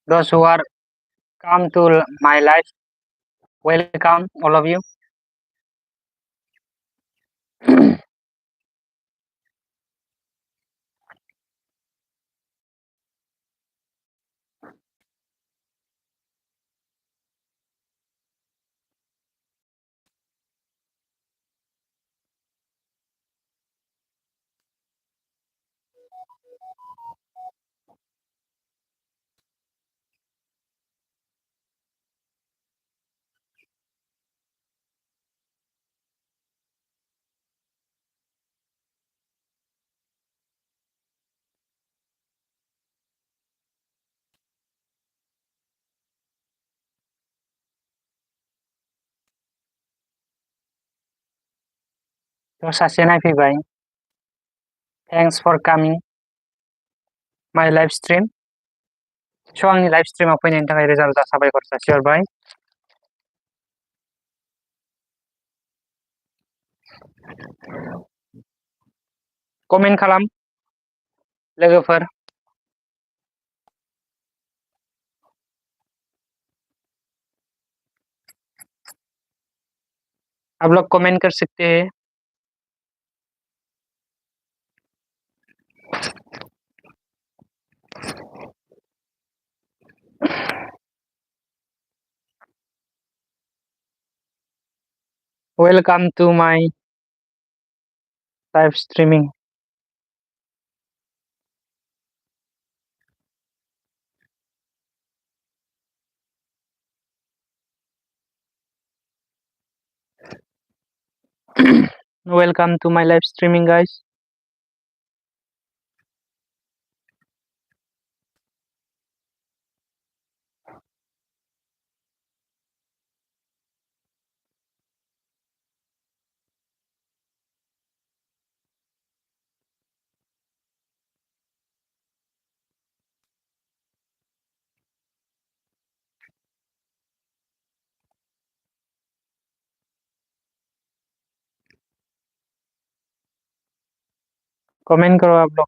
Those who are come to my life, welcome all of you. सासेना फैबाय. Thanks for coming my live stream. So आंनि live स्ट्रिमाव फैनायनि थाखाय रोजा रोजा साबायखर जासिहरबाय. कमेन्ट खालाम लोगोफोर. आप लोग कमेंट कर सकते हैं. Welcome to my live streaming. Welcome to my live streaming, guys. Comment करो आप लोग.